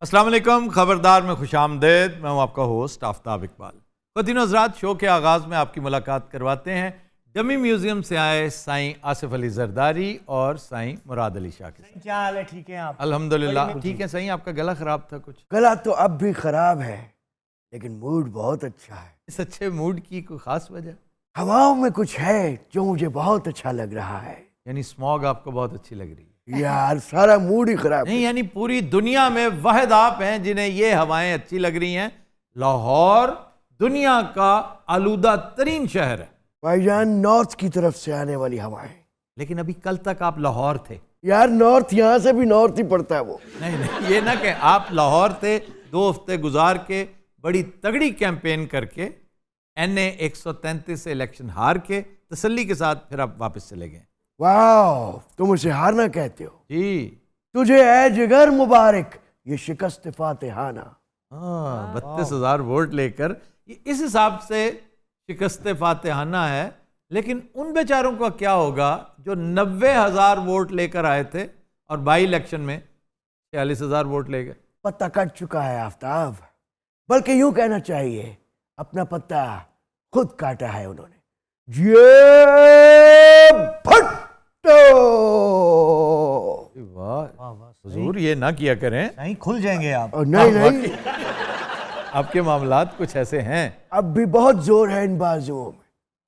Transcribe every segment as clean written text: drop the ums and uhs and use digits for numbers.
अस्सलाम वालेकुम, खबरदार में खुशामदेद। मैं हूं आपका होस्ट आफ्ताब इकबाल। ख़वातीन हज़रात, शो के आगाज़ में आपकी मुलाकात करवाते हैं डमी म्यूज़ियम से आए साईं आसिफ अली जरदारी और साईं मुराद अली शाह के साथ। क्या हाल है? ठीक है आप? अल्हम्दुलिल्लाह ठीक है। साईं, आपका गला ख़राब था कुछ? गला तो अब भी खराब है, लेकिन मूड बहुत अच्छा है। इस अच्छे मूड की कोई ख़ास वजह? हवाओं में कुछ है जो मुझे बहुत अच्छा लग रहा है। यानी स्मॉग आपको बहुत अच्छी लग रही है? यार सारा मूड ही खराब नहीं, यानी पूरी दुनिया में वाहिद आप हैं जिन्हें ये हवाएं अच्छी लग रही हैं। लाहौर दुनिया का आलूदा तरीन शहर है भाईजान, नॉर्थ की तरफ से आने वाली हवाएं। लेकिन अभी कल तक आप लाहौर थे। यार नॉर्थ यहाँ से भी नॉर्थ ही पड़ता है वो। नहीं, ये ना कि आप लाहौर थे, 2 हफ्ते गुजार के बड़ी तगड़ी कैंपेन करके NA 133 से इलेक्शन हार के तसल्ली के साथ फिर आप वापस चले गए। वाह, तुम उसे हारना कहते हो? जी तुझे ऐ जिगर मुबारक ये शिकस्त फातिहाना। हाँ, 32,000 वोट लेकर ये इस हिसाब से शिकस्त फातिहाना है। लेकिन उन बेचारों का क्या होगा जो 90,000 वोट लेकर आए थे और बाई इलेक्शन में 46,000 वोट ले गए। पत्ता कट चुका है आफ्ताब, बल्कि यूं कहना चाहिए अपना पत्ता खुद काटा है उन्होंने। ये भट्टो। वाह हुजूर, ये ना किया करें। नहीं, खुल जाएंगे आप। नहीं नहीं, आपके मामलात कुछ ऐसे हैं। अब भी बहुत जोर है इन बाजुओं में।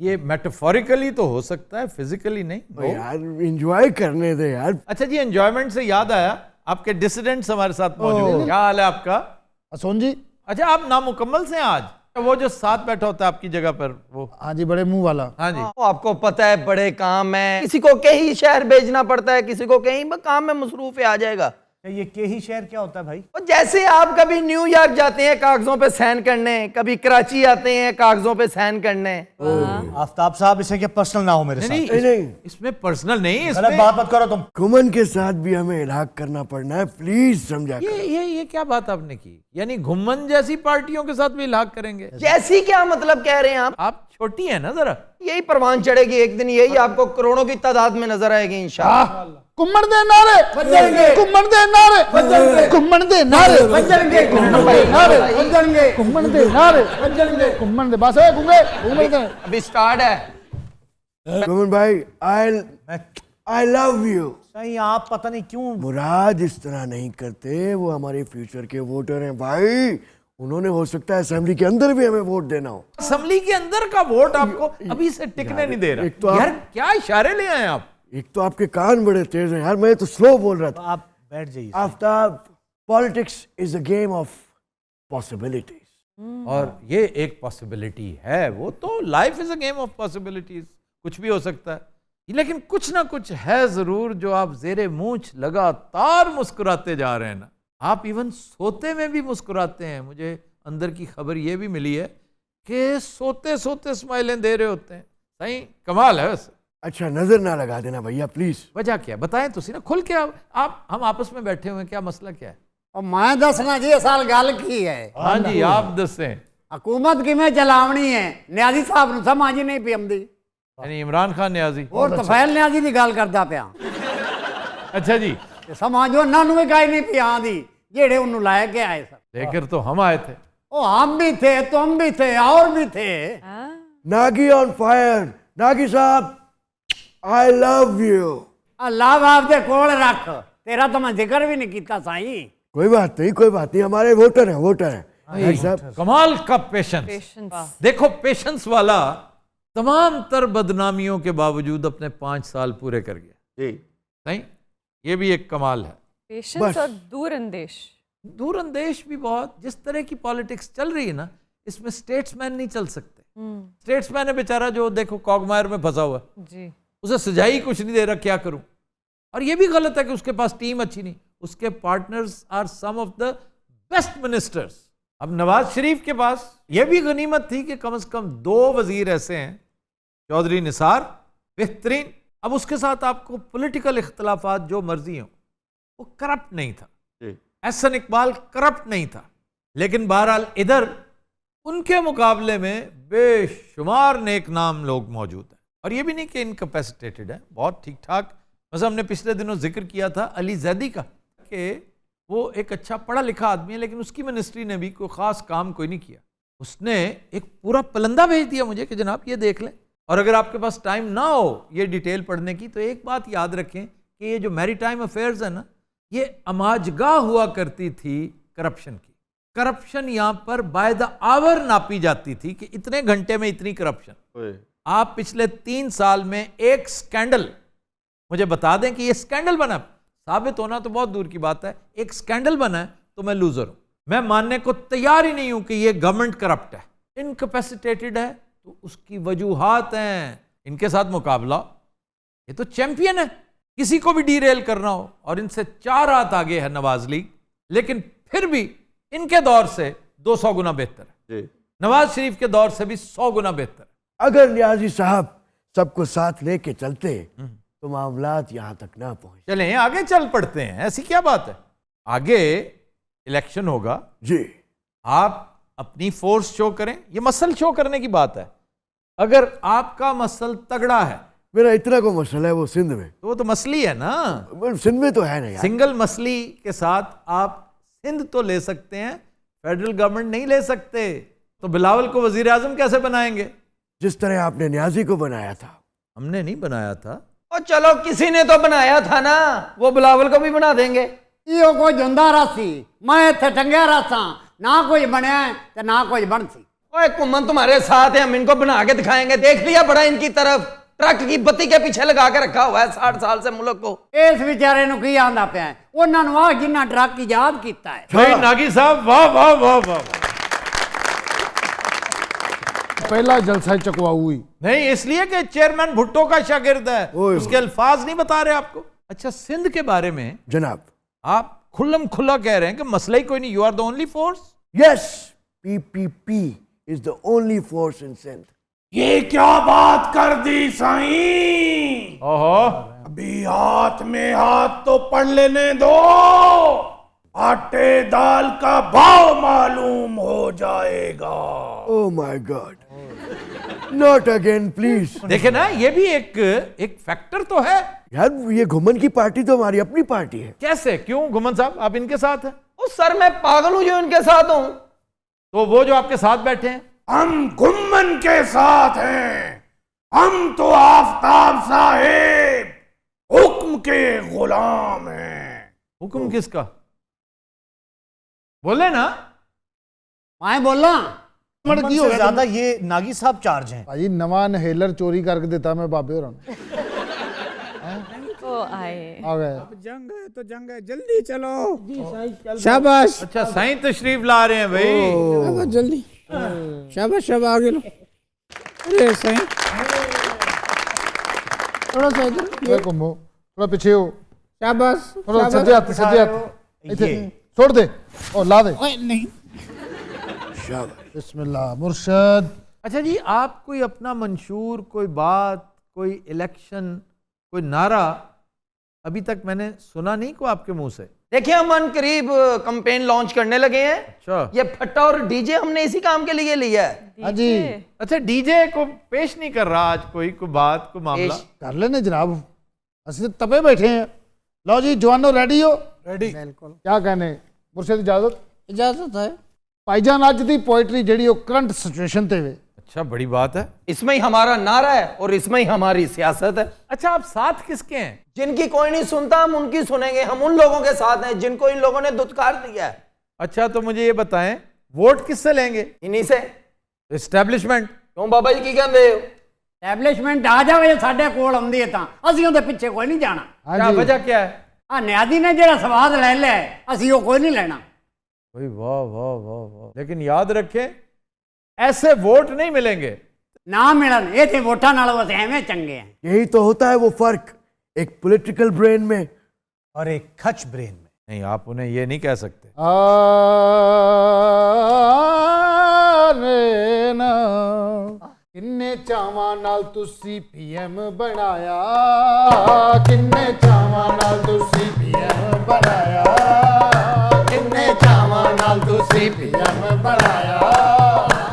ये मेटाफोरिकली तो हो सकता है, फिजिकली नहीं। यार एंजॉय करने दे यार। अच्छा जी, एंजॉयमेंट से याद आया, आपके डिसिडेंट्स हमारे साथ मौजूद हैं। क्या हाल है आपका? असोन जी। अच्छा, आप नामुकम्मल से हैं आज? वो जो साथ बैठा होता है आपकी जगह पर, वो? हाँ जी, बड़े मुंह वाला। हाँ जी। आपको पता है बड़े काम है, किसी को कहीं शहर भेजना पड़ता है, किसी को कहीं काम में मसरूफ है, आ जाएगा। ये के ही शहर क्या होता है भाई? और जैसे आप कभी न्यूयॉर्क जाते हैं कागजों पे साइन करने, कभी कराची आते हैं कागजों पे साइन करने। आफ्ताब साहब, इसे क्या पर्सनल ना हो मेरे साथ? नहीं, नहीं, इसमें पर्सनल नहीं, गलत इसमें बात मत करो तुम। कुमन के साथ भी हमें इलाक करना पड़ना है, प्लीज समझा कर। ये क्या बात आपने की? यानी घुम्मन जैसी पार्टियों के साथ भी इलाक करेंगे? जैसी क्या मतलब कह रहे हैं आप छोटी है ना जरा। यही परवान चढ़ेगी एक दिन, यही आपको करोड़ों की तादाद में नजर आएगी इंशाअल्लाह। कुम्मण दे नारे बजेंगे, कुम्मण दे नारे बजेंगे, कुम्मण दे नारे बजेंगे, कुम्मण दे नारे बजेंगे, कुम्मण दे नारे बजेंगे, कुम्मण दे बस है घूंगे दे। अभी स्टार्ट है। कुमन भाई, आई लव यू। नहीं, आप पता नहीं क्यों। मुराद इस तरह नहीं करते, वो हमारे फ्यूचर के वोटर हैं भाई। उन्होंने हो सकता है असेंबली के अंदर भी हमें वोट देना हो। असेंबली के अंदर का वोट आपको अभी से टिकने नहीं दे रहा। एक तो यार क्या इशारे ले आए आप? एक तो आपके कान बड़े तेज हैं यार, मैं तो स्लो बोल रहा था। आप बैठ जाइए। Aftab, politics is a game of possibilities. और ये एक पॉसिबिलिटी है, वो तो life is a game of possibilities, कुछ भी हो सकता है। लेकिन कुछ ना कुछ है जरूर जो आप जेरे मूंछ लगातार मुस्कुराते जा रहे हैं ना। आप इवन सोते में भी मुस्कुराते हैं। मुझे अंदर की खबर ये भी मिली है कि सोते सोते स्माइलें दे रहे होते हैं। सही कमाल है वैसे। अच्छा, नजर ना लगा देना भैया प्लीज। वजह क्या बताएं तो सी ना खुल के। आप हम आपस में बैठे हुए हैं, क्या मसला क्या है? और मैं दसना जी साल गल की है। हाँ जी, आप दसें। हुकूमत किमें चलावनी है, न्याजी साहब नु समझ ही नहीं पई आंदी। यानी इमरान खान न्याजी और तफैल न्याजी दी गल करदा पिया। अच्छा जी, ते समझ उन्हां नु भी गाई नहीं पई आंदी जेड़े उन्नु लाए के आए सर। लेकर तो हम आए थे। ओ हम भी थे, तुम भी थे, और भी थे। Nagi on fire. नागी साहब, आई लव यू। अल्लाह बाप दे कोल रख, तेरा तो मैं जिक्र भी नहीं कीता साईं। कोई बात नहीं, कोई बात नहीं, हमारे वोटर हैं, वोटर हैं भाई साहब। कमाल का पेशेंस। देखो, पेशेंस वाला तमाम तर बदनामियों के बावजूद अपने 5 साल पूरे कर गया जी। नहीं, ये भी एक कमाल है। पेशेंस और दूरअंदेश भी बहुत। जिस तरह की पॉलिटिक्स चल रही है ना, इसमें स्टेट्समैन नहीं चल सकते। स्टेट्समैन है बेचारा जो देखो कॉगमायर में फंसा हुआ जी, उसे सजाई कुछ नहीं दे रहा, क्या करूं। और ये भी गलत है कि उसके पास टीम अच्छी नहीं। उसके partners are some of the best ministers. अब नवाज शरीफ के पास यह भी गनीमत थी कि कम से कम 2 वजीर ऐसे हैं, चौधरी निसार बेहतरीन। अब उसके साथ आपको पॉलिटिकल इख्तलाफात जो मर्जी हो, वो करप्ट नहीं था। एहसन इकबाल करप्ट नहीं था। लेकिन बहरहाल इधर उनके मुकाबले में बेशुमार नेक नाम लोग मौजूद हैं। और ये भी नहीं कि इनकैपेसिटेटेड है, बहुत ठीक ठाक। बस हमने पिछले दिनों जिक्र किया था अली जैदी का कि वो एक अच्छा पढ़ा लिखा आदमी है, लेकिन उसकी मिनिस्ट्री ने भी कोई खास काम कोई नहीं किया। उसने एक पूरा पलंदा भेज दिया मुझे कि जनाब ये देख लें। और अगर आपके पास टाइम ना हो ये डिटेल पढ़ने की, तो एक बात याद रखें कि ये जो मैरीटाइम अफेयर्स है ना, ये अमाजगाह हुआ करती थी करप्शन की। करप्शन यहां पर बाय द आवर नापी जाती थी कि इतने घंटे में इतनी करप्शन। आप पिछले 3 साल में एक स्कैंडल मुझे बता दें कि ये स्कैंडल बना, साबित होना तो बहुत दूर की बात है, एक स्कैंडल बना है तो मैं लूजर हूं। मैं मानने को तैयार ही नहीं हूं कि ये गवर्नमेंट करप्ट है, इनकैपेसिटेटेड है, तो उसकी वजूहात हैं। इनके साथ मुकाबला, ये तो चैंपियन है, किसी को भी डीरेल करना हो, और इनसे 4 हाथ आगे है नवाज लीग, लेकिन फिर भी इनके दौर से 200 गुना बेहतर है। नवाज शरीफ के दौर से भी 100 गुना बेहतर है। अगर न्याजी साहब सबको साथ लेके चलते तो मामलात यहाँ तक ना पहुंचे। चलें आगे चल पड़ते हैं, ऐसी क्या बात है। आगे इलेक्शन होगा जी, आप अपनी फोर्स शो करें, ये मसल शो करने की बात है। अगर आपका मसल तगड़ा है, मेरा इतना को मसला है वो सिंध में, तो वो तो मसली है ना, सिंध में तो है ना यार। सिंगल मसली के साथ आप सिंध तो ले सकते हैं, फेडरल गवर्नमेंट नहीं ले सकते। तो बिलावल को वजीर आजम कैसे बनाएंगे? जिस तरह आपने न्याजी को बनाया था। हमने नहीं बनाया था। और चलो किसी ने तो बनाया था ना, वो बिलावल को भी बना देंगे। यो कोई जंदा रासी, मैं इत्थे टंगया रासा, ना कोई बनया है ते ना कोई बन सी। ओए कुम्मन तुम्हारे साथ है, हम इनको बना के दिखाएंगे। देख लिया बड़ा इनकी तरफ, ट्रक की बत्ती के पीछे लगा के रखा हुआ है 60 साल से मुल्क को। इस बेचारे नु की आंदा पिया है, उन्हां नु आ जिन्ना ट्रक इजाद कीता है। भाई नागी साहब, वाह वाह वाह वाह। पहला जलसा चकवाऊ हुई नहीं, इसलिए कि चेयरमैन भुट्टो का शागिर्द है, ओए उसके अल्फाज नहीं बता रहे आपको। अच्छा, सिंध के बारे में जनाब, आप खुल्लम खुल्ला कह रहे हैं कि मसला ही कोई नहीं, you are the only force. Yes, PPP is the only force in Sindh. ये क्या बात कर दी साईं? ओहो, अभी हाथ में हाथ तो पढ़ लेने दो, आटे दाल का भाव मालूम हो जाएगा। Oh my God, not again please. देखे ना, ये भी एक फैक्टर तो है। यार ये घुमन की पार्टी तो हमारी अपनी पार्टी है। कैसे, क्यों घुमन साहब आप इनके साथ हैं? ओ सर, मैं पागल हूं जो इनके साथ हूं। तो वो जो आपके साथ बैठे हैं, हम गुम्मन के साथ हैं। हम तो आफताब साहेब हुक्म के गुलाम हैं। हुक्म किसका? बोले ना। मैं बोला मर्द की हो ज्यादा ये नागी साहब चार्ज हैं। भाई नवा नहेलर चोरी करके देता मैं बाबे और वो आए। आ गए। जंग है तो जंग है, जल्दी चलो। शाबाश। अच्छा, साईं तशरीफ ला रहे हैं भाई। जल्दी शाबाश, शाबाश आगे लो। अरे साईं थोड़ा सा इधर, घूमो, थोड़ा पीछे हो, शाबाश। थोड़ा सज्जे हाथ इधर छोड़ दे और ला दे। नहीं, बिस्मिल्लाह मुर्शद। अच्छा जी, आप कोई अपना मंशूर, कोई बात, कोई इलेक्शन, कोई नारा अभी तक मैंने सुना नहीं को आपके मुंह से। देखिए, हम अन करीब कैंपेन लॉन्च करने लगे हैं। अच्छा, ये फट्टा और डीजे हमने इसी काम के लिए लिया है। हाँ जी, अच्छा, डीजे को पेश नहीं कर रहा आज कोई बात, कोई मामला? पेश। कर लेने जनाब, असि तो तपे बैठे हैं। लो जी जवानो, रेडी हो? रेडी। क्या कहने मुर्शद, इजाजत? इजाजत है। भाईजान अज दी पोइट्री जेड़ी ओ करंट सिचुएशन ते वे। अच्छा, बड़ी बात है। इसमें ही हमारा नारा है और इसमें ही हमारी सियासत है। अच्छा, आप साथ किसके हैं? जिनकी कोई नहीं सुनता हम उनकी सुनेंगे। हम उन लोगों के साथ हैं जिनको इन लोगों ने दुत्कार दिया है। अच्छा, तो मुझे ये बताएं, वोट किससे लेंगे? इन्हीं से। एस्टैब्लिशमेंट। क्यों बाबा जी की कहते हो? एस्टैब्लिशमेंट आ जावे साडे कोल आउंदी है तां ਅਸੀਂ ਉਹਦੇ ਪਿੱਛੇ ਕੋਈ ਨਹੀਂ ਜਾਣਾ। क्या वजह क्या है? ਆ ਨਿਆਦੀ ਨੇ ਜਿਹੜਾ ਸਵਾਦ ਲੈ ਲਿਆ ਅਸੀਂ ਉਹ ਕੋਈ ਨਹੀਂ ਲੈਣਾ। भाई वाह वाह वाह वाह। लेकिन याद रखें, ऐसे वोट नहीं मिलेंगे। ਨਾ ਮਿਲਣ ਇਹ ਤੇ ਵੋਟਾਂ ਨਾਲੋਂ ਅਸੀਂ ਐਵੇਂ ਚੰਗੇ ਆ। यही तो होता है वो फर्क, एक पॉलिटिकल ब्रेन में और एक खच ब्रेन में। नहीं, आप उन्हें ये नहीं कह सकते। किन्ने चावां नाल तुसी पीएम बनाया, किन्ने चावां नाल तुसी पीएम बनाया, किन्ने चावां नाल तुसी पीएम बनाया।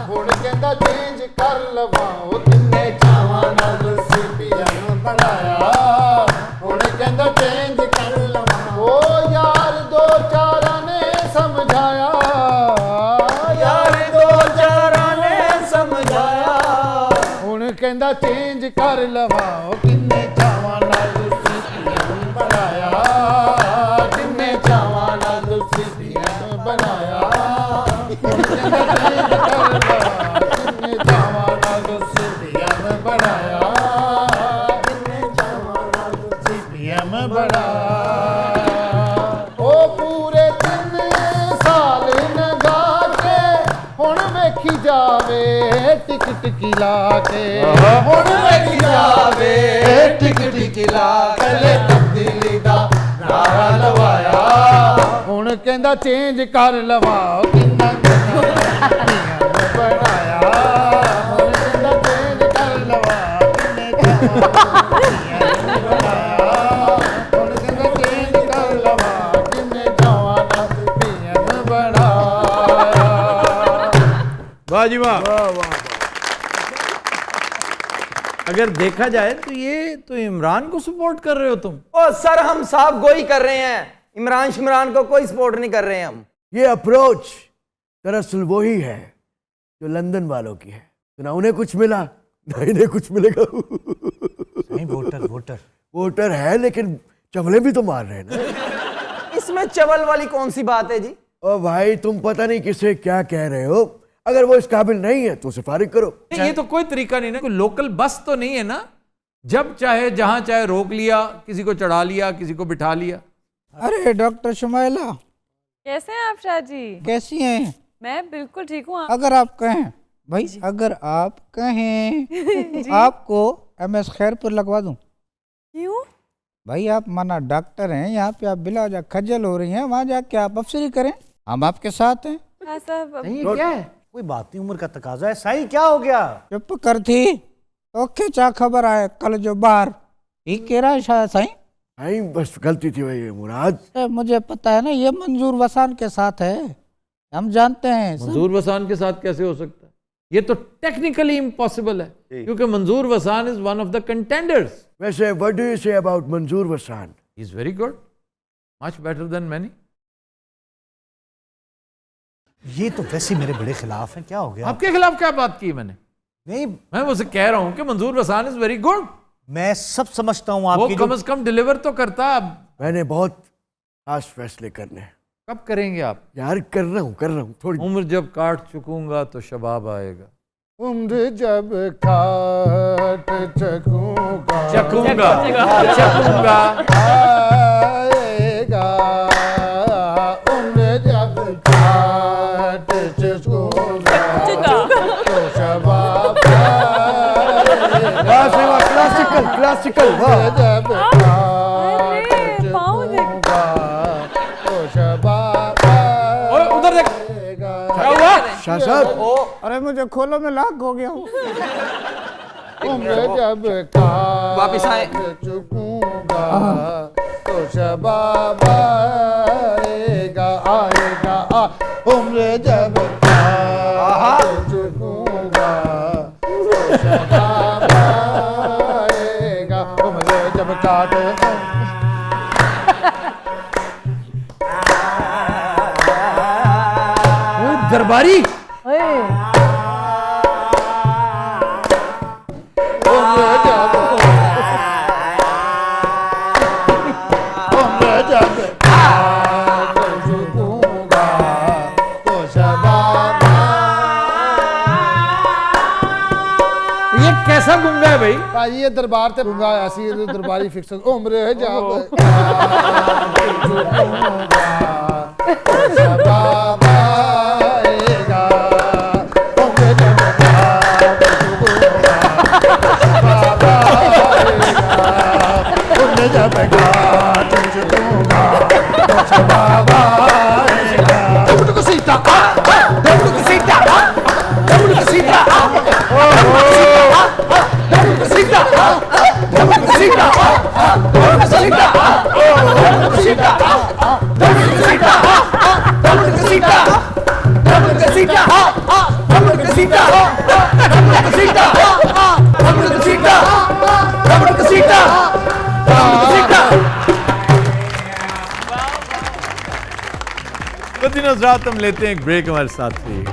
हुण कहंदा चेंज कर लवाओ, किन्ने चावां नाल तुसी पीएम बनाया। हुण कहंदा चेंज कर लवाओ, ओ यार दो चार समझाया, यार दो चारां ने समझाया, हुण कहंदा चेंज कर लवाओ, किन्ने चावां नाल तुसी PM बनाया, किन्ने चावां नाल तुसी PM बनाया, हुण कहंदा चेंज कर लवाओ, किन्ने चावां नाल तुसी PM बनाया, किन्ने चावां नाल तुसी PM बनाया। ओ पूरे 3 साल नगा के हुण वेखी जावे टिक टिकी ला के, हुण वेखी जावे टिक टिकी ला के, तब्दीली दा नारा लवाया, हुण कहंदा चेंज कर लवाओ, किन्ना PM बनाया, हुण कहंदा चेंज कर लवाओ, किन्ने PM बनाया, हुण कहंदा चेंज कर लवाओ, किन्ने चावां नाल PM बनाया। वाह जी वाह। अगर देखा जाए तो ये तो इमरान को सपोर्ट कर रहे हो तुम। ओ सर हम साफ गोई कर रहे हैं, इमरान शिमरान को कोई सपोर्ट नहीं कर रहे हैं हम। ये अप्रोच दरअसल वही है जो लंदन वालों की है, तो ना उन्हें कुछ मिला ना इन्हें कुछ मिलेगा। नहीं, वोटर है लेकिन चवले भी तो मार रहे हैं ना। इसमें चवल वाली कौन सी बात है जी? ओ भाई तुम पता नहीं किसे क्या कह रहे हो, अगर वो इस काबिल नहीं है तो उसे फारिग करो। नहीं, ये तो कोई तरीका नहीं ना, कोई लोकल बस तो नहीं है ना, जब चाहे जहां चाहे रोक लिया, किसी को चढ़ा लिया, किसी को बिठा लिया। अरे डॉक्टर शुमाइला, कैसे हैं आप शाह जी? कैसी हैं? मैं बिल्कुल ठीक हूँ। अगर आप कहें भाई, अगर आप कहें आपको MS खैरपुर लगवा दूं। क्यों? भाई आप माना डॉक्टर हैं, यहाँ पे आप बिला जा खज्जल हो रही हैं, वहाँ जाके आप अफसरी करें, हम आपके साथ हैं। हाँ साहब। नहीं, ये क्या है? कोई बात नहीं, उम्र का तकाजा है। साईं क्या हो गया? चुप कर थी ओके, चा खबर आए कल जो बाहर ठीक कह रहा है शायद साईं। भाई बस गलती थी भाई मुराद। मुझे पता है ना, ये मंजूर वसान के साथ है, हम जानते हैं। मंजूर वसान के साथ कैसे हो सकता है? ये तो टेक्निकली इम्पॉसिबल है, क्योंकि Manzoor Wasan is one of the contenders. वैसे what do you say about Manzoor Wasan? He is very good, much better than many. ये तो वैसे मेरे बड़े खिलाफ हैं, क्या हो गया? आपके खिलाफ क्या बात की मैंने? नहीं, मैं उसे कह रहा हूं कि मंजूर वसान इज वेरी गुड। मैं सब समझता हूँ वो आपकी कम से कम डिलीवर तो करता। अब मैंने बहुत खास फैसले करने हैं। कब करेंगे आप? यार कर रहा हूँ थोड़ी। उम्र जब काट चुकूंगा तो शबाब आएगा। उम्र जब काट चकूंगा चकूंगा आएगा, उम्र जब काट चकूंगा तो शबाब क्लासिकल वाह। जब अरे पाँव चकूंगा तो शबाब ओए उधर देख, आएगा। क्या हुआ? शाह साहब, अरे मुझे खोलो, में लाख हो गया हूँ। उम्र जब वापिस आए। काट चुकूंगा तो शबाब आएगा, आएगा उम्र जब काट चुकूंगा तो शबाब आएगा, उम्र जब काट। दरबारी उम्र जब काट चुकूंगा तो शबाब। ये कैसा गुंगा है भाई? भाई ये दरबार ते गुंगा ऐसी दरबारी फिक्स उम्र जब शबाब आएगा, उम्र जब शबाब आएगा, उम्र जब काट चुकूंगा तो शबाब आएगा। डबल कसीटा डबल कसीटा डबल कसीटा डबल कसीटा डबल कसीटा डबल कसीटा डबल कसीटा डबल कसीटा डबल कसीटा डबल कसीटा डबल कसीटा डबल कसीटा डबल कसीटा डबल कसीटा डबल कसीटा। कुछ दिनों रात हम लेते हैं एक ब्रेक, हमारे साथ रहिए।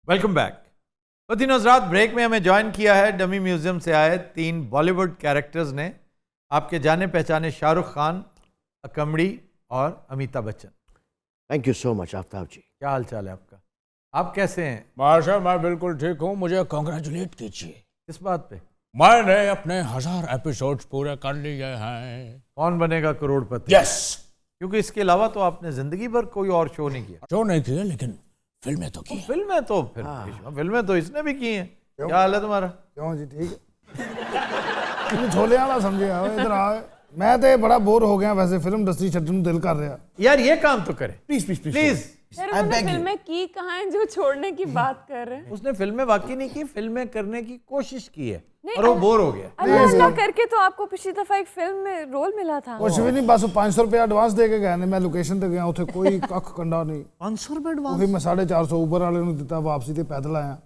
Welcome back. कुछ दिनों रात ब्रेक में हमें ज्वाइन किया है डमी म्यूजियम से आए 3 बॉलीवुड कैरेक्टर्स ने, आपके जाने पहचाने शाहरुख खान, अकमड़ी और Amitabh Bachchan. Thank you so much Aftab ji. क्या हाल चाल है आपका? आप कैसे हैं? माशा, मैं बिल्कुल ठीक हूँ। मुझे कांग्रेचुलेट कीजिए, किस बात पे? मैंने अपने 1000 एपिसोड्स पूरे कर लिए हैं। कौन बनेगा करोड़पति? यस। क्योंकि इसके अलावा तो आपने जिंदगी भर कोई और शो नहीं किया। शो नहीं किए, लेकिन फिल्में तो की। फिल्में तो फिर फिल्में तो इसने भी की हैं। क्या हाल है तुम्हारा? क्यों जी ठीक है छोले वाला समझे आओ इधर आओ। मैं तो बड़ा बोर हो गया वैसे, फिल्म इंडस्ट्री छड्डन ਨੂੰ दिल कर रहा यार। ये काम तो करे प्लीज प्लीज प्लीज। सर उन्होंने फिल्में की कहाँ हैं जो छोड़ने की बात कर रहे हैं? उसने फिल्में वाकई नहीं की, फिल्में करने की कोशिश की है और वो बोर हो गया। अल्लाह अल्लाह करके तो आपको पिछली दफा एक फिल्म में रोल मिला था। कुछ भी नहीं, बस 500 रुपया एडवांस दे के गए ने। मैं लोकेशन ते गया, ਉੱਥੇ ਕੋਈ ਕੱਖ ਕੰਡਾ ਨਹੀਂ। 500 रुपए एडवांस? ਉਹੀ ਮੈਂ 450 ਉਬਰ ਵਾਲੇ ਨੂੰ ਦਿੱਤਾ, ਵਾਪਸੀ ਤੇ ਪੈਦਲ ਆਇਆ।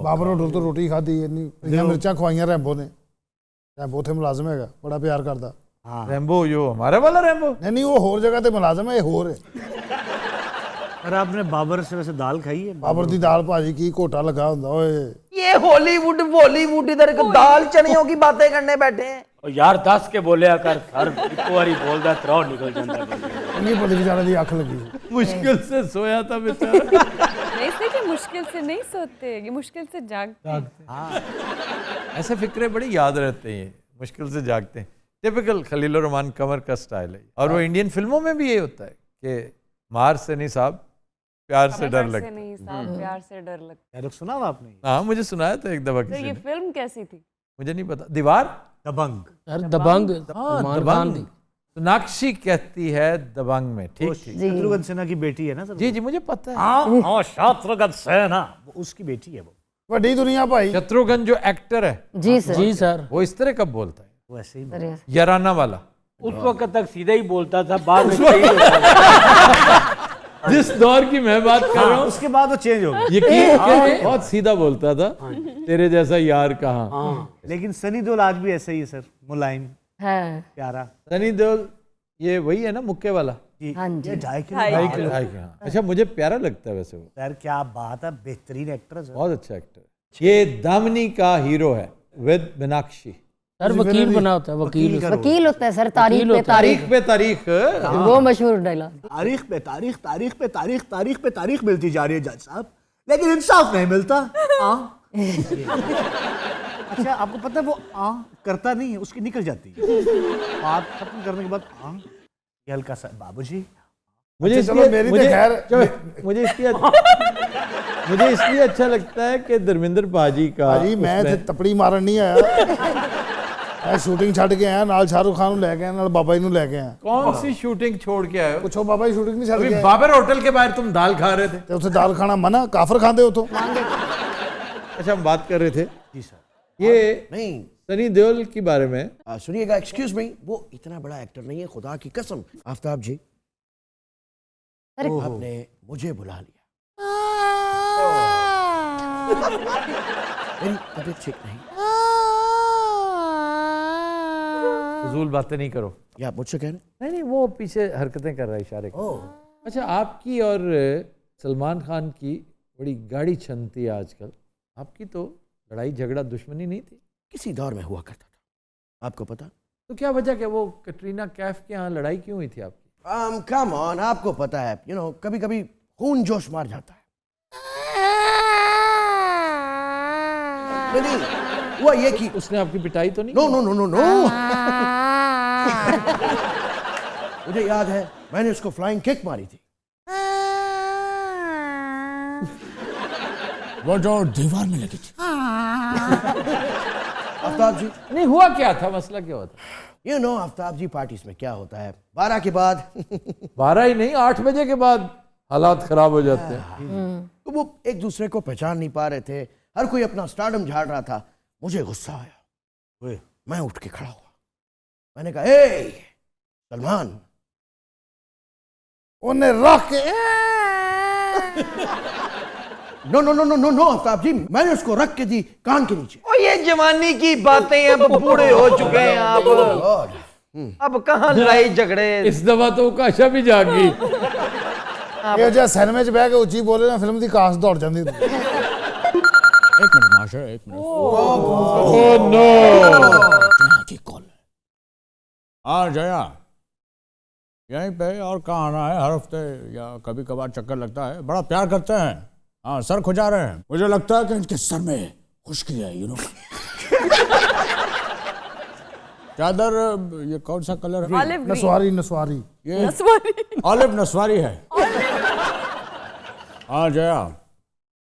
ਬਾਬਰ ਹੋਟਲ ਤੋਂ ਰੋਟੀ ਖਾਧੀ, ਇੰਨੀ ਮਿਰਚਾਂ ਖਵਾਈਆਂ ਰੈਂਬੋ ਨੇ। ਰੈਂਬੋ ਉੱਥੇ ਮੁਲਾਜ਼ਮ ਹੈਗਾ, ਬੜਾ ਪਿਆਰ ਕਰਦਾ। रैम्बो यो हमारे वाला रैम्बो? नहीं वो होर जगह ते मुलाजम है, ये होर है। और आपने बाबर से वैसे दाल खाई है? बाबर दी दाल भाजी की घोटा लगा हुंदा ओए। ये हॉलीवुड बॉलीवुड इधर दाल चनियों की बातें करने बैठे हैं। यार 10 के बोलिया कर, हर एक बारी बोलदा त्रौ निकल जाता है। नहीं पता बेचारे दी आंख लगी, मुश्किल से सोया था बेचारा। नहीं से कि मुश्किल से नहीं सोते, ये मुश्किल से जागते। ऐसे फिक्रे बड़ी याद रहते हैं, मुश्किल से जागते हैं। टिपिकल खलील रहमान कमर का स्टाइल है। और वो इंडियन फिल्मों में भी ये होता है कि मार से नहीं साहब, प्यार से डर लगता है। नहीं साहब, प्यार से डर लगता डायलॉग सुना हुआ आपने? हाँ, मुझे सुनाया था एक दफा है। तो किसी ये ने। फिल्म कैसी थी? मुझे नहीं पता। दीवार? दबंग। दबंग। हाँ, दबंग। सोनाक्षी कहती है दबंग में। ठीक ठीक। शत्रुघ्न सिन्हा की बेटी है ना सर? जी जी मुझे पता है। हाँ शत्रुघ्न सिन्हा उसकी बेटी है वो। बड़ी दुनिया भाई। शत्रुघ्न जो एक्टर है, जी सर, जी सर, वो इस तरह कब बोलता है? वैसे ही याराना वाला। उस वक्त तक सीधा ही बोलता था, बाद में सही होता था। जिस दौर की मैं बात कर रहा हूँ, उसके बाद वो चेंज हो गया। यकीन करिए बहुत सीधा बोलता था। तेरे जैसा यार कहाँ। लेकिन सनी देओल आज भी ऐसे ही है सर, मुलायम प्यारा। सनी देओल ये वही है ना, मुक्के वाला? हाँ जी। ये 2.5 किलो। अच्छा, मुझे प्यारा लगता है वैसे वो। यार क्या बात है, बेहतरीन एक्टर है, बहुत अच्छा एक्टर है। ये दामिनी का हीरो है विद मीनाक्षी। सर वकील बना होता है, वकील होता है सर। तारीख पे तारीख वो मशहूर डायलॉग। तारीख पे तारीख, तारीख पे तारीख, तारीख पे तारीख मिलती जा रही है जज साहब, लेकिन इंसाफ नहीं मिलता। अच्छा आपको पता है वो करता नहीं है, उसकी निकल जाती है बात खत्म करने के बाद। ये हल्का सा बाबूजी मुझे इसलिए अच्छा लगता है कि धर्मेंद्र पाजी का। मैं तपड़ी मारन नहीं आया, मैं शूटिंग छड़ के आया, नाल शाहरुख खान ले गया, नाल बाबा जी ले गया। कौन सी शूटिंग छोड़ के आए हो? पूछो बाबा जी शूटिंग नहीं छड़ के। बाबर होटल के बाहर तुम दाल खा रहे थे। तो उसे दाल खाना मना, काफर खाते हो तो। अच्छा हम बात कर रहे थे जी सर। ये नहीं सनी देओल के बारे में। सुनिएगा, एक्सक्यूज मी, वो इतना बड़ा एक्टर नहीं है, खुदा की कसम। आफ्ताब जी आपने मुझे बुला लिया, मेरी तबीयत ठीक नहीं। फजूल बातें नहीं करो। या आप मुझसे कह रहे हैं? नहीं नहीं, वो पीछे हरकतें कर रहा है, इशारे कर। अच्छा, आपकी और सलमान खान की बड़ी गाड़ी छनती है आजकल। आपकी तो लड़ाई झगड़ा दुश्मनी नहीं थी? किसी दौर में हुआ करता था, आपको पता? तो क्या वजह कि वो कटरीना कैफ के यहाँ लड़ाई क्यों हुई थी आपकी? कम ऑन, आपको पता है, कभी कभी खून जोश मार जाता है। नहीं हुआ ये कि उसने आपकी पिटाई तो नहीं? No no no no no मुझे याद है मैंने उसको फ्लाइंग किक मारी थी। वो जो दीवार में लगी थी। आफ्ताब जी नहीं, हुआ क्या था, मसला क्या हुआ था? आफ्ताब जी, पार्टीज में क्या होता है, 12 के बाद 12 ही नहीं, 8 बजे के बाद हालात खराब हो जाते हैं। तो वो एक दूसरे को पहचान नहीं पा रहे थे, हर कोई अपना स्टारडम झाड़ रहा था। मुझे गुस्सा आया, मैं उठ के खड़ा हुआ, मैंने कहा ए सलमान, उन्हें रख के no no no no no no Aftab ji, मैंने उसको रख के दी कान के नीचे। ओ ये जवानी की बातें, अब बूढ़े हो चुके हैं आप। अब कहाँ लड़ाई झगड़े। इस दफा तो काशा भी जाग गई। ਇਹ ਜਿਹਾ ਸਿਨੇਮੇ 'ਚ ਬਹਿ ਕੇ ਉੱਚੀ ਬੋਲੇ ਨਾ ਫਿਲਮ ਦੀ ਕਾਸ ਦੌੜ ਜਾਂਦੀ एक मिनट मास्टर, एक मिनट। Oh no. की कॉल। हाँ जया, यहीं पे और कहाँ आना है? हर हफ्ते या कभी कभार चक्कर लगता है, बड़ा प्यार करते हैं। हाँ सर खुजा रहे हैं, मुझे लगता है कि इनके सर में खुश्की है, यू नो। चादर ये कौन सा कलर है? Olive green. ਨਸਵਾਰੀ ਨਸਵਾਰੀ ये नस्वारी। ऑलिव नस्वारी है। हाँ जया,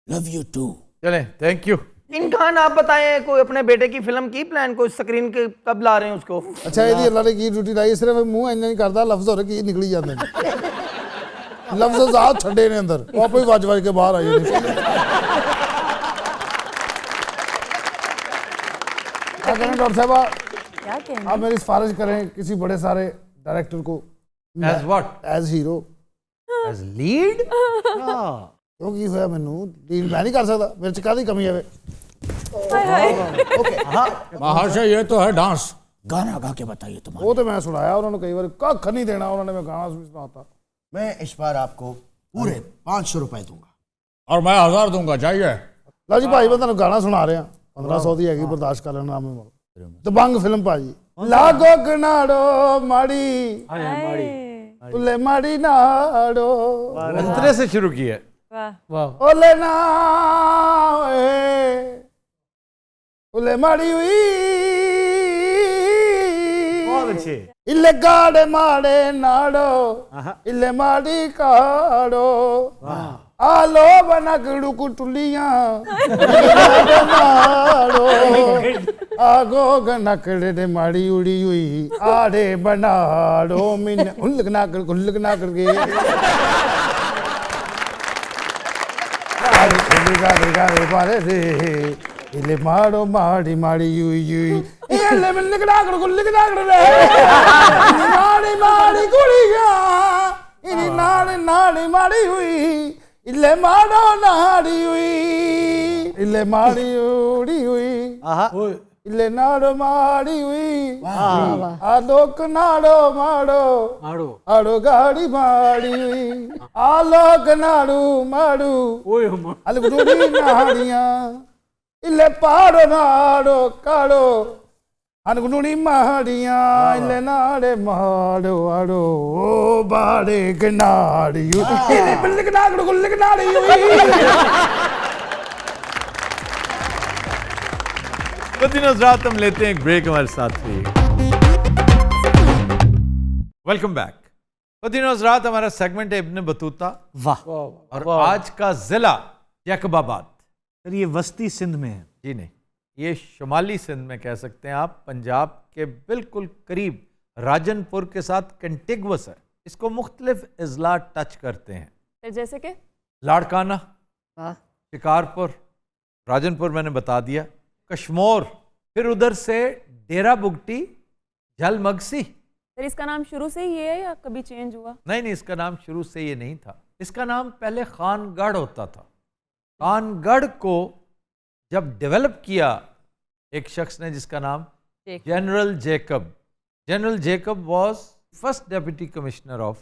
लव यू टू। चले, थैंक यू। इनखान आप बताएं, कोई अपने बेटे की फिल्म की प्लान, कोई स्क्रीन के कब ला रहे हैं उसको? ਅੱਛਾ ਇਹਦੀ ਅੱਲਾ ਨੇ ਕੀ ਡਿਊਟੀ ਲਾਈ ਸਿਰਫ ਮੂੰਹ ਇੰਨਾ ਨਹੀਂ ਕਰਦਾ ਲਫ਼ਜ਼ ਹੋਰ ਕੀ ਨਿਕਲੀ ਜਾਂਦੇ ਨੇ ਲਫ਼ਜ਼ ਜ਼ਾਤ ਛੱਡੇ ਨੇ ਅੰਦਰ ਉਹ ਆਪੇ ਵੱਜ ਵੱਜ ਕੇ ਬਾਹਰ ਆ ਜਾਂਦੇ क्या करें डॉक्टर साहब क्या कहना? आप मेरी सिफारिश करें किसी बड़े सारे डायरेक्टर को As what? As hero As lead? क्यों की होया मैनू लीड मैं नहीं कर सकता मेरे च काहदी कमी है हाय हाय। महाशय ये तो है डांस, गाना गा के बताइए तुम्हारा। वो तो मैं सुनाया उन्होंने कई बार कख नहीं देना उन्होंने मैं गाना भी सुनाता मैं इस बार आपको पूरे 500 रुपए दूंगा। और मैं 1000 दूंगा, चाहिए? लो जी भाई मैं तुहानू गाना सुना रहा 1500 की हैगी बर्दाश्त कर लेना दबंग फिल्म भाजी लागो गनाड़ो माड़ी उले माड़ी नाड़ो अंतरे से शुरू की है। वाह। ओले ना उले माड़ी हुई बहुत अच्छे। इले गाड़े माड़े नाड़ो इले माड़ी काड़ो आलो बना गड़ू कुटुलियां माड़ो आगो गनकड़े ने माड़ी उड़ी हुई आड़े बनाड़ो मिन उल्लक ना कर के गाड़े बारे रे इले माड़ो माड़ी माड़ी युई युई इले मिल्लक ना कर रे माड़ी माड़ी गुड़िया इनी नाड़ी नाड़ी माड़ी हुई इले माड़ो नाड़ी हुई इले माड़ी उड़ी हुई इले नाड़ो माड़ी हुई आलोक नाड़ो माड़ो आड़ो गाड़ी माड़ी हुई आलोक नाड़ू माड़ू अलगुड़ी नाड़ियां इले पाड़ो नाड़ो काड़ो अनगुड़ी माड़ियां इले नाड़े माड़ो आड़ो ओ बाड़े गनाड़ी इले बिल्लिक नागड़ गुल्लिक नाड़ी रात हम लेते हैं एक ब्रेक, हमारे साथ रहिए। Welcome back. रात हमारा सेगमेंट है इब्न बतूता। वाह। और आज का जिला जैकबाबाद। सर ये वस्ती सिंध में है? जी नहीं, ये शुमाली सिंध में कह सकते हैं आप, पंजाब के बिल्कुल करीब राजनपुर के साथ कंटिगुअस है। इसको मुख्तलिफ अजला टच करते हैं, जैसे कि लाड़काना, शिकारपुर, राजनपुर मैंने बता दिया, कश्मोर, फिर उधर से डेरा बुगटी, झलमगसी। सर इसका नाम शुरू से ही ये है या कभी चेंज हुआ? नहीं, इसका नाम शुरू से ये नहीं था। इसका नाम पहले खानगढ़ होता था। खानगढ़ को जब डेवलप किया एक शख्स ने जिसका नाम general Jacob was first deputy commissioner of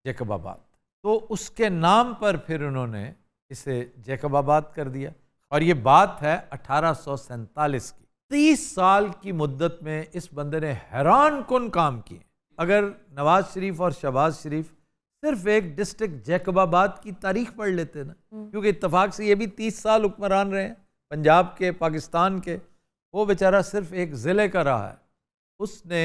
Jacobabad, तो उसके नाम पर फिर उन्होंने इसे जैकबाबाद कर दिया। और ये बात है 1847 की। 30 साल की मुद्दत में इस बंदे ने हैरान कुन काम किए। अगर नवाज शरीफ और शहबाज शरीफ सिर्फ एक डिस्ट्रिक्ट जैकबाबाद की तारीख पढ़ लेते ना, क्योंकि इत्तेफाक से ये भी 30 साल हुक्मरान रहे हैं पंजाब के, पाकिस्तान के, वो बेचारा सिर्फ एक ज़िले का रहा है, उसने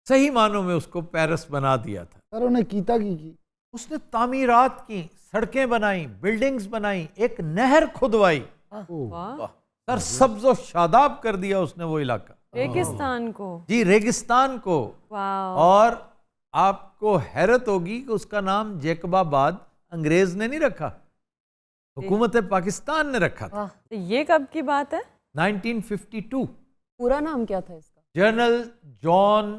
सही मानों में उसको पेरिस बना दिया था। सर उन्हें कीता की उसने तामीरात की, सड़कें बनाई, बिल्डिंग्स बनाई, एक नहर खुदवाई, सर सब्ज़ो शादाब कर दिया उसने वो इलाका, रेगिस्तान को। जी रेगिस्तान को। और आपको हैरत होगी कि उसका नाम जैकबाबाद अंग्रेज ने नहीं रखा, हुकूमत पाकिस्तान ने रखा था। तो ये कब की बात है? 1952। पूरा नाम क्या था इसका? General John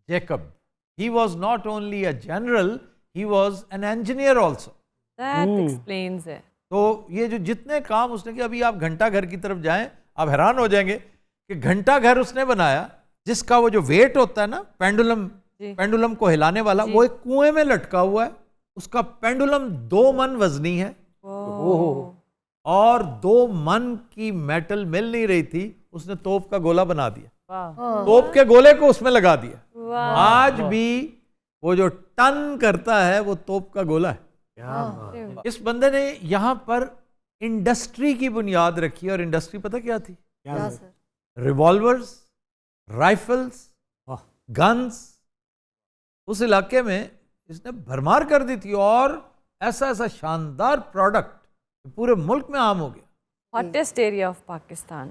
Jacob. He was not only a general, he was an engineer also. That explains it. तो ये जो जितने काम उसने किया, अभी आप घंटा घर की तरफ जाएं, आप हैरान हो जाएंगे कि घंटा घर उसने बनाया जिसका वो जो वेट होता है ना, पेंडुलम को हिलाने वाला, वो एक कुएं में लटका हुआ है। उसका पेंडुलम 2 मन वजनी है और 2 मन की मेटल मिल नहीं रही थी, उसने तोप का गोला बना दिया, तोप के गोले को उसमें लगा दिया। आज भी वो जो टन करता है वो तोप का गोला है। इस बंदे ने यहां पर इंडस्ट्री की बुनियाद रखी, और इंडस्ट्री पता क्या थी? क्या सर? Revolvers, rifles, guns. उस इलाके में इसने भरमार कर दी थी, और ऐसा ऐसा शानदार प्रोडक्ट पूरे मुल्क में आम हो गया। Hottest area of Pakistan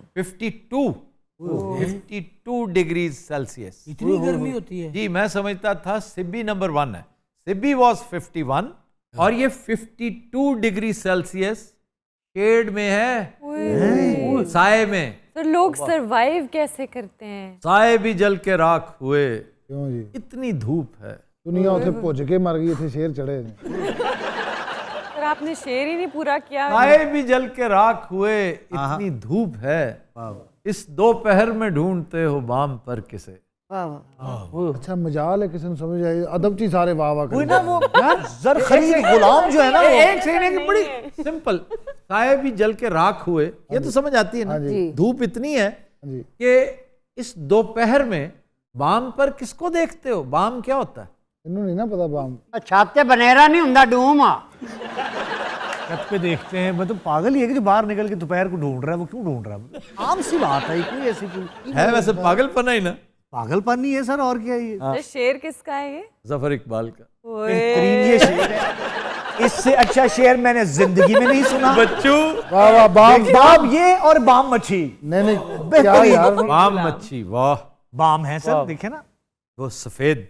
52 degree Celsius. इतनी गर्मी होती है? जी, मैं समझता था सिब्बी नंबर 1 है। सिब्बी वॉज 51 और ये 52 डिग्री सेल्सियस शेड में है, साए में। तो लोग सरवाइव कैसे करते हैं? साए भी जल के राख हुए, क्यों जी? इतनी धूप है। दुनिया उसे भुज के मर गई, थे शेर चढ़े ने। पर आपने शेर ही नहीं पूरा किया। साए भी जल के राख हुए, इतनी धूप है, इस दोपहर में ढूंढते हो बाम पर किसे। अच्छा मजाल है, किसी ने समझ आई अदब थी सारे वाह वाह ना वो यार ज़रख़री गुलाम जो है ना, एक सेकंड की बड़ी सिंपल, साए भी जल के राख हुए, ये तो समझ आती है ना। धूप इतनी है कि इस दोपहर में बाम पर किसको देखते हो? बाम क्या होता है? इन्हों नहीं ना पता बाम। छाते बनेरा नहीं हुंदा डूम आ। छत पे देखते हैं, मतलब पागल ही है कि जो बाहर निकल के दोपहर को ढूंढ रहा है। वो क्यों ढूंढ रहा है? आम सी बात है, कोई ऐसी कोई है वैसे पागलपन ही ना। पागलपन नहीं है सर, और क्या है ये? तो शेर किसका है ये? जफर इकबाल का। बेहतरीन ये शेर है, इससे अच्छा शेर मैंने जिंदगी में नहीं सुना। बच्चू वाह वाह बाम बाम ये और बाम मच्छी। नहीं क्या यार, बाम मच्छी, वाह। बाम है सर, देखे ना वो सफेद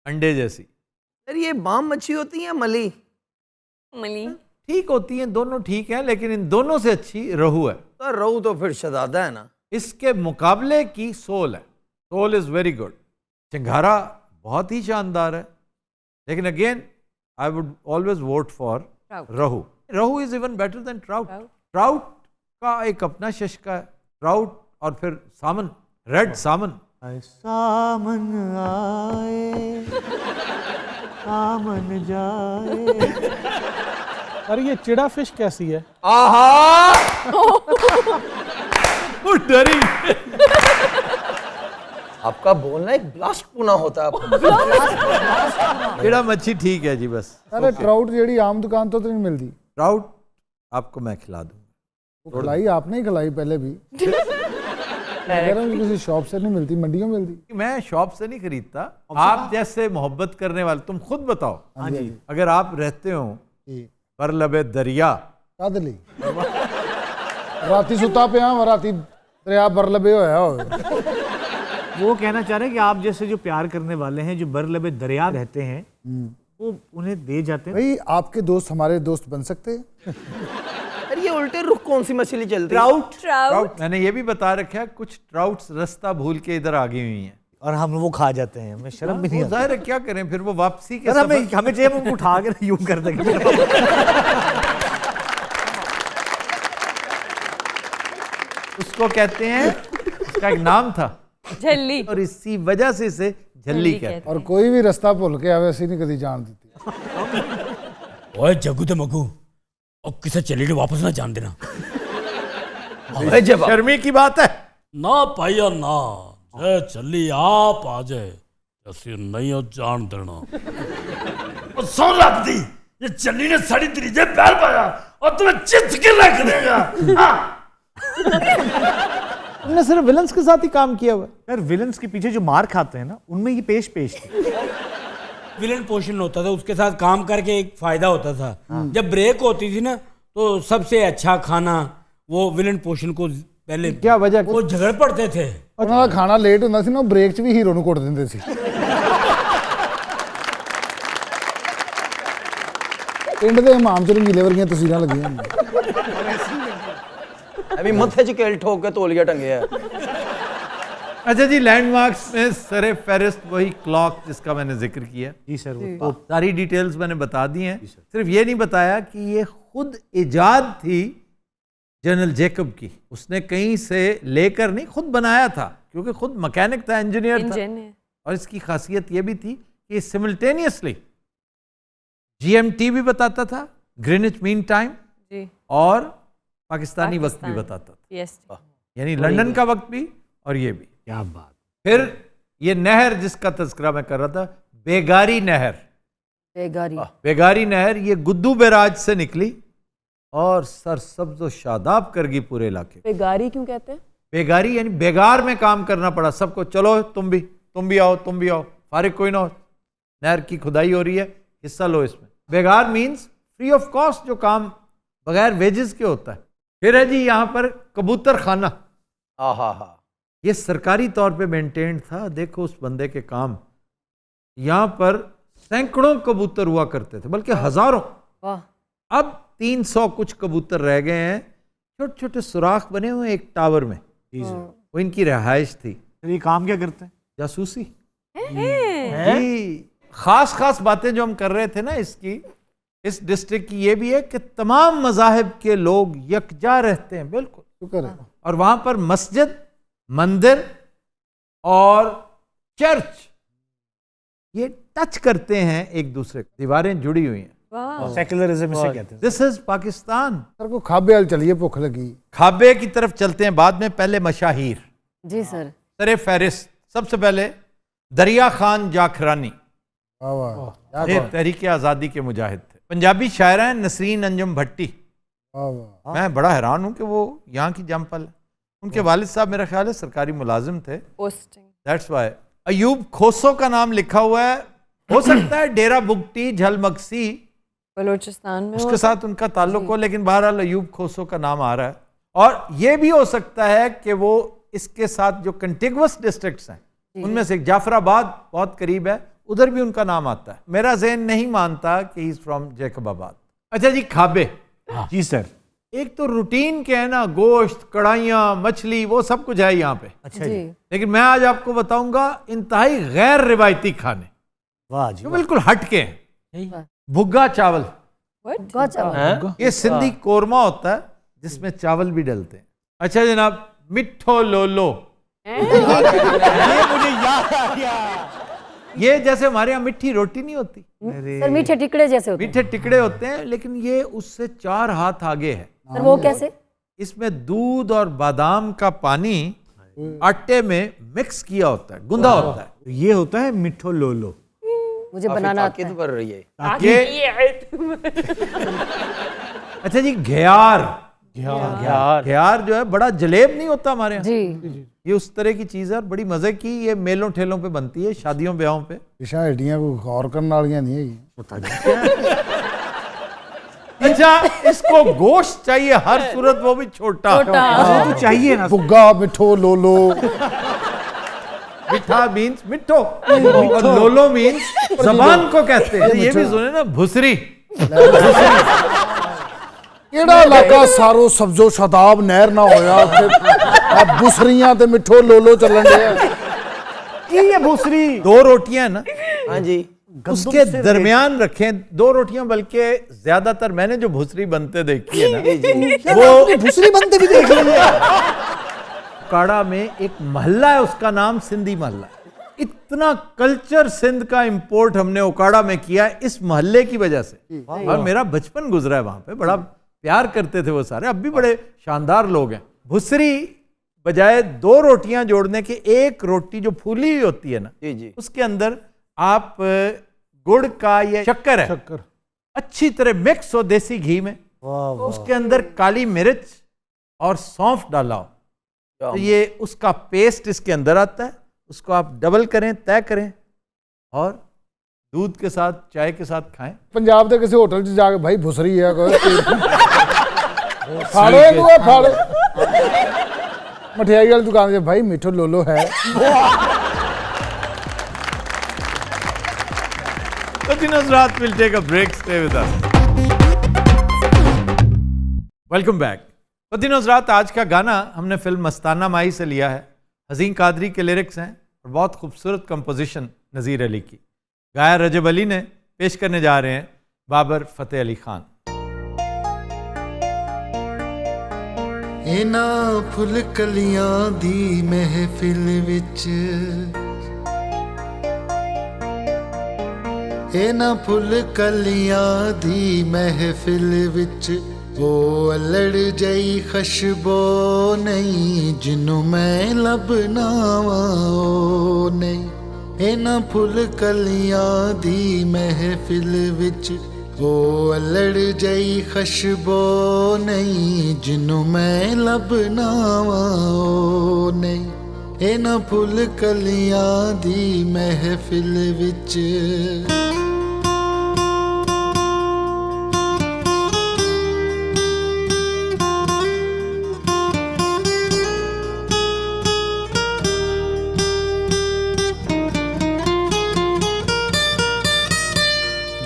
अंडे जैसी। सर ये बाम मच्छी होती है मली? मली ठीक होती हैं, दोनों ठीक हैं, लेकिन इन दोनों से अच्छी रहू है। तो रहू तो फिर शहजादा है ना। इसके मुकाबले की सोल है। Sole is very good. चिंगारा बहुत ही शानदार है, लेकिन again I would always vote for rohu. Rohu is even better than trout. Trout का एक अपना शश्का है, ट्राउट और फिर सामन, रेड सामन। सामन आए सामन जाए। अरे ये चिड़ा फिश कैसी है? आहा डरी। आपका बोलना एक ब्लास्ट पुना होता है। चिड़ा मच्छी ठीक है जी, बस। अरे ट्राउट जेडी आम दुकान तो नहीं मिलती। ट्राउट आपको मैं खिला दूंगा। खिलाई आपने ही खिलाई पहले भी। किसी शॉप से नहीं मिलती, मंडियों में मिलती। मैं शॉप से नहीं खरीदता। आप जैसे मोहब्बत करने वाले, तुम खुद बताओ, अगर आप रहते हो पर लबे दरिया, राती सुता पे राती दरिया बर लबे होया हो। वो कहना चाह रहे हैं कि आप जैसे जो प्यार करने वाले हैं, जो बरलबे दरिया रहते हैं, वो उन्हें दे जाते हैं। भाई आपके दोस्त हमारे दोस्त बन सकते हैं। अरे ये उल्टे रुख कौन सी मछली चलती है? ट्राउट। मैंने ये भी बता रखा है, कुछ ट्राउट्स रास्ता भूल के इधर आ गई हुई हैं और हम वो खा जाते हैं। हमें शर्म भी नहीं आती। जाहिर है, क्या करें फिर वो वापसी के हमें जेब में उठा के यूं कर देंगे। उसको कहते हैं, उसका एक नाम था झल्ली, और इसी वजह से इसे झल्ली कहते हैं। और कोई भी रास्ता भूल के आवे ऐसी नहीं कभी जान देती। ओए जग्गू ते मग्गू, और किसे चली वापस ना जान देना। शर्मी की बात है ना पाइया ना, जे चली आप आ जाए ऐसी नहीं हो जान देना। सौ रख दी, ये चली ने साड़ी त्रीजे पैर पाया और तुम्हें चित के रख देगा। तुमने सिर्फ विलन्स के साथ ही काम किया हुआ। यार विलन्स के पीछे जो मार खाते हैं ना, उनमें ये पेश थी। विलन पोषण होता था, उसके साथ काम करके एक फायदा होता था। जब ब्रेक होती थी ना, तो सबसे अच्छा खाना वो विलन पोषण को पहले, क्या वजह, वो झगड़ पड़ते थे। उन्होंने खाना लेट होता सी ना, ब्रेक च भी हीरो ਨੂੰ ਕੁੱਟ ਦਿੰਦੇ ਸੀ। ਪਿੰਡ ਦੇ ਇਮਾਮ ਚ ਰੰਗੀਲੇ ਵਰਗੀਆਂ ਤਸਵੀਰਾਂ ਲੱਗੀਆਂ अभी मत्थे च केल ठोक के तौलिया टंगे है। अच्छा जी, लैंडमार्क्स में सरे फेरिस्ट वही क्लॉक जिसका मैंने जिक्र किया। जी सर, वो सारी डिटेल्स मैंने बता दी हैं। सिर्फ ये नहीं बताया कि ये खुद इजाद थी जनरल जेकब की, उसने कहीं से लेकर नहीं, खुद बनाया था, क्योंकि खुद मैकेनिक था, इंजीनियर था। और इसकी खासियत ये भी थी कि सिमिल्टेनियसली GMT भी बताता था, ग्रीनिच मीन टाइम, और पाकिस्तानी वक्त भी बताता था, यानी लंदन का वक्त भी और ये भी। क्या बात। फिर ये नहर जिसका तज़किरा मैं कर रहा था, बेगारी नहर, बेगारी नहर, ये गुद्दू बैराज से निकली और सरसब्ज व शादाब कर गई पूरे इलाके। बेगारी क्यों कहते हैं? बेगारी यानी बेगार में काम करना पड़ा सबको, चलो तुम भी आओ, तुम भी आओ, फारिग कोई ना हो, नहर की खुदाई हो रही है, हिस्सा लो इसमें। बेगार मीन्स फ्री ऑफ कॉस्ट, जो काम बगैर वेजेस के होता है। फिर है जी यहाँ पर कबूतर खाना, ये सरकारी तौर पे मेंटेन था। देखो उस बंदे के काम, यहाँ पर सैकड़ों कबूतर हुआ करते थे, बल्कि हजारों। अब 300 कुछ कबूतर रह गए हैं, छोटे छोटे सुराख बने हुए एक टावर में, वो इनकी रहाइश थी। ये काम क्या करते हैं? जासूसी। जी, खास बातें जो हम कर रहे थे ना इस डिस्ट्रिक्ट की, ये भी है कि तमाम मज़ाहिब के लोग यकजा रहते हैं, बिल्कुल शुक्र है। और वहां पर मस्जिद, मंदिर और चर्च ये टच करते हैं एक दूसरे को, दीवारें जुड़ी हुई हैं। सेकुलरिज्म इसे कहते हैं। This is Pakistan. सर को खाबे वाल चलिए, भूख लगी। खाबे की तरफ चलते हैं बाद में, पहले मशाहीर। जी सर। सरे फहरिस्त सबसे पहले दरिया खान जाखरानी, ये तहरीक आज़ादी के मुजाहिद थे। पंजाबी शायरा हैं नसरीन अंजुम भट्टी, मैं बड़ा हैरान हूं कि वो यहाँ की जमपल है। उनके वालिद साहब मेरा ख्याल है सरकारी मुलाजिम थे, दैट्स व्हाई। अयूब खोसो का नाम लिखा हुआ है, हो सकता है डेरा बुगटी झलमगसी बलूचिस्तान में उसके साथ उनका ताल्लुक हो, लेकिन बहरहाल अयूब खोसो का नाम आ रहा है। और ये भी हो सकता है कि वो इसके साथ जो कंटिगुअस डिस्ट्रिक्ट्स हैं उनमें से जाफराबाद बहुत करीब है, उधर भी उनका नाम आता है। मेरा ज़हन नहीं मानता कि ही इज फ्रॉम जैकबाबाद। अच्छा जी, खाबे। जी सर। एक तो रूटीन के है ना, गोश्त, कढ़ाइयाँ, मछली, वो सब कुछ है यहाँ पे। अच्छा जी। लेकिन मैं आज आपको बताऊंगा इंतहाई गैर रिवायती खाने, वाह जी, जो बिल्कुल हटके हैं। भुग्गा चावल, ये सिंधी कोरमा होता है जिसमें चावल भी डलते हैं। अच्छा जनाब, मिठो लोलो, ये मुझे याद आ गया। ये जैसे हमारे यहाँ मिट्टी रोटी नहीं होती सर, मीठे टिकड़े जैसे होते हैं। मीठे टिकड़े होते हैं, लेकिन ये उससे 4 हाथ आगे है। सर वो कैसे? इसमें दूध और बादाम का पानी आटे में मिक्स किया होता है, गुंदा होता है। ये होता है मिठो लोलो। मुझे बनाना आता है। बढ़ रही है। अच्छा जी, घियार जो है बड़ा जलेब नहीं होता हमारे यहाँ जी, ये उस तरह की चीज है, बड़ी मजे की। ये मेलों ठेलों पे बनती है, शादियों ब्याहों पे। हड्डियां कोई गौर करने वाली नहीं है। अच्छा, इसको गोश्त चाहिए हर सूरत, वो भी छोटा तो चाहिए ना। भुग्गा, मिठो, लोलो। मिठा मीन्स मिठो और लोलो मीन्स जबान को कहते हैं। ये भी सुने ना, भुसरी। केड़ा इलाका सारो सब्जो शताब नहर ना होया, अब बुसरियां ते मिठो लोलो चलन दे। ये भूसरी 2 रोटियां ना, हाँ जी, उसके दरमियान रखें 2 रोटियां, बल्कि ज्यादातर मैंने जो भुसरी बनते देखी है ना, वो भूसरी बनते भी देख लिया। काड़ा में एक महल्ला है, उसका नाम सिंधी महल्ला। इतना कल्चर सिंध का इंपोर्ट हमने ओकाड़ा में किया इस महल्ले की वजह से। और मेरा बचपन गुजरा है वहां पे, बड़ा प्यार करते थे वो सारे, अब भी बड़े शानदार लोग हैं। भुसरी बजाय 2 रोटियां जोड़ने के, 1 रोटी जो फूली हुई होती है ना, जी, उसके अंदर आप गुड़ का या शक्कर है अच्छी तरह मिक्स हो देसी घी में, उसके अंदर काली मिर्च और सौंफ डाला हो, तो ये उसका पेस्ट इसके अंदर आता है। उसको आप डबल करें, तय करें और दूध के साथ, चाय के साथ खाएं। पंजाब के किसी होटल च जाके भाई भुसरी है कोई फाड़ो फाड़ो, मठियाई वाली दुकान से भाई मिठो लोलो है। We'll take a break. Stay with us. Welcome back. रात आज का गाना हमने फिल्म मस्ताना माई से लिया है। हसीन कादरी के लिरिक्स हैं और बहुत खूबसूरत कंपोजिशन नज़ीर अली की। गाया रजब अली ने, पेश करने जा रहे हैं बाबर फतेह अली खान। ਇਹਨਾਂ ਫੁੱਲ ਕਲੀਆਂ ਦੀ ਮਹਿਫਿਲ ਵਿੱਚ ਇਹਨਾਂ ਫੁੱਲ ਕਲੀਆਂ ਦੀ ਮਹਿਫਿਲ ਵਿੱਚ ਉਹ ਅਲੜ ਜਈ ਖੁਸ਼ਬੋ ਨਹੀਂ ਜਿਹਨੂੰ ਮੈਂ ਲੱਭਣਾ ਵਾਂ ਉਹ ਨਹੀਂ ਇਹਨਾਂ ਫੁੱਲ ਕਲੀਆਂ ਦੀ ਮਹਿਫਿਲ ਵਿੱਚ ਉਹ ਅਲੜ ਜਈ ਖੁਸ਼ਬੋ ਨਹੀਂ ਜਿਹਨੂੰ ਮੈਂ ਲੱਭਣਾ ਵਾਂ ਉਹ ਨਹੀਂ ਇਹਨਾਂ ਫੁੱਲ ਕਲੀਆਂ ਦੀ ਮਹਿਫਿਲ ਵਿੱਚ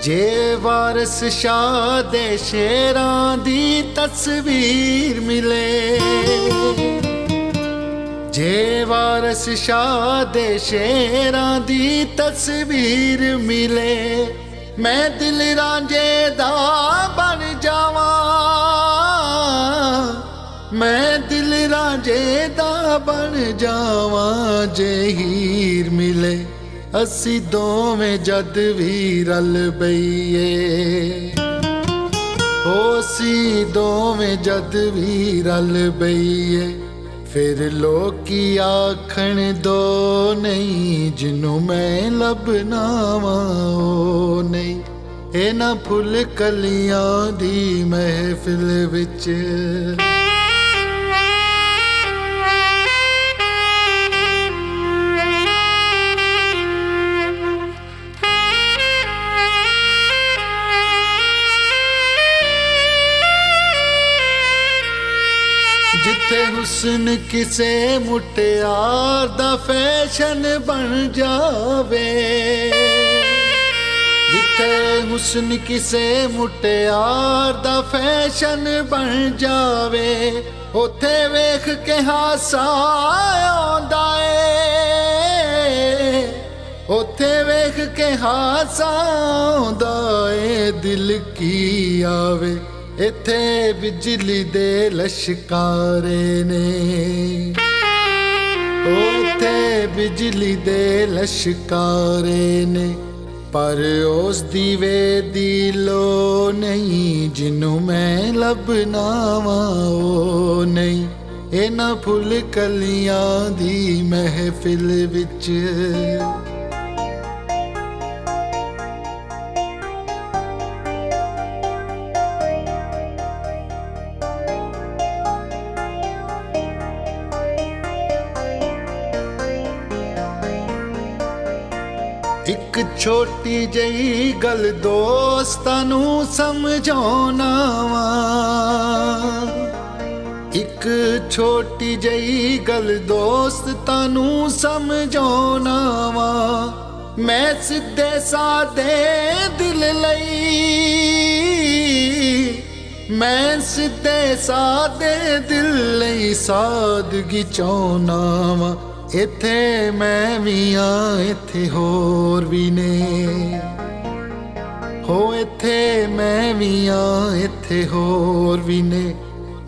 ਜੇ ਵਾਰਸ ਸ਼ਾਹ ਦੇ ਸ਼ੇਰਾਂ ਦੀ ਤਸਵੀਰ ਮਿਲੇ ਜੇ ਵਾਰਸ ਸ਼ਾਹ ਦੇ ਸ਼ੇਰਾਂ ਦੀ ਤਸਵੀਰ ਮਿਲੇ ਮੈਂ ਦਿਲ ਰਾਂਝੇ ਦਾ ਬਣ ਜਾਵਾਂ ਮੈਂ ਦਿਲ ਰਾਂਝੇ ਦਾ ਬਣ ਜਾਵਾਂ ਜੇ ਹੀਰ ਮਿਲੇ ਅਸੀਂ ਦੋਵੇਂ ਜਦ ਵੀ ਰਲ ਬਈਏ ਹੋ ਅਸੀਂ ਦੋਵੇਂ ਜਦ ਵੀ ਰਲ ਬਈਏ ਫਿਰ ਲੋਕੀ ਆਖਣ ਦੋ ਨਹੀਂ ਜਿਹਨੂੰ ਮੈਂ ਲੱਭਣਾ ਵਾਂ ਉਹ ਨਹੀਂ ਇਹਨਾਂ ਫੁੱਲ ਕਲੀਆਂ ਦੀ ਮਹਿਫਿਲ ਵਿੱਚ ਜਿੱਥੇ ਹੁਸਨ ਕਿਸੇ ਮੁਟਿਆਰ ਦਾ ਫੈਸ਼ਨ ਬਣ ਜਾਵੇ ਜਿੱਥੇ ਹੁਸਨ ਕਿਸੇ ਮੁਟਿਆਰ ਦਾ ਫੈਸ਼ਨ ਬਣ ਜਾਵੇ ਉੱਥੇ ਵੇਖ ਕੇ ਹਾਸਾ ਆਉਂਦਾ ਏ ਉੱਥੇ ਵੇਖ ਕੇ ਹਾਸਾ ਆਉਂਦਾ ਏ ਦਿਲ ਕੀ ਆਵੇ ਇੱਥੇ ਬਿਜਲੀ ਦੇ ਲਸ਼ਕਾਰੇ ਨੇ ਉੱਥੇ ਬਿਜਲੀ ਦੇ ਲਸ਼ਕਾਰੇ ਨੇ ਪਰ ਉਸ ਦੀਵੇ ਦੀ ਲੋ ਨਹੀਂ ਜਿਹਨੂੰ ਮੈਂ ਲੱਭਣਾ ਵਾਂ ਉਹ ਨਹੀਂ ਇਹਨਾਂ ਫੁੱਲ ਕਲੀਆਂ ਦੀ ਮਹਿਫਿਲ ਵਿੱਚ ਇੱਕ ਛੋਟੀ ਜਿਹੀ ਗੱਲ ਦੋਸਤਾਂ ਨੂੰ ਸਮਝਾਉਣਾ ਵਾਂ ਇੱਕ ਛੋਟੀ ਜਿਹੀ ਗੱਲ ਦੋਸਤਾਂ ਨੂੰ ਸਮਝਾਉਣਾ ਵਾਂ ਮੈਂ ਸਿੱਧੇ ਸਾਦੇ ਦਿਲ ਲਈ ਮੈਂ ਸਿੱਧੇ ਸਾਦੇ ਦਿਲ ਲਈ ਸਾਦਗੀ ਚਾਹੁੰਦਾ ਵਾਂ ਇੱਥੇ ਮੈਂ ਵੀ ਆ ਇੱਥੇ ਹੋਰ ਵੀ ਨੇ ਹੋ ਇੱਥੇ ਮੈਂ ਵੀ ਆ ਇੱਥੇ ਹੋਰ ਵੀ ਨੇ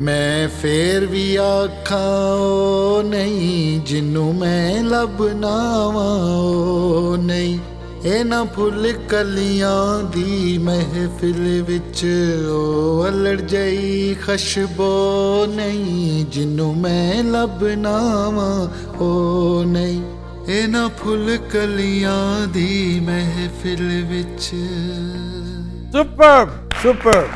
ਮੈਂ ਫੇਰ ਵੀ ਆਖਾਂ ਉਹ ਨਹੀਂ ਜਿਹਨੂੰ ਮੈਂ ਲੱਭਣਾ ਵਾਂ ਉਹ ਨਹੀਂ ਇਹਨਾਂ ਫੁੱਲ ਕਲੀਆਂ ਦੀ ਮਹਿਫਿਲ ਵਿੱਚ ਉਹ ਅਲੜ ਜਈ ਖੁਸ਼ਬੋ ਨਹੀਂ ਜਿਹਨੂੰ ਮੈਂ ਲੱਭਣਾ ਵਾਂ ਉਹ ਨਹੀਂ ਇਹਨਾਂ ਫੁੱਲ ਕਲੀਆਂ ਦੀ ਮਹਿਫਿਲ ਵਿੱਚ ਸੁਪਰ ਸੁਪਰ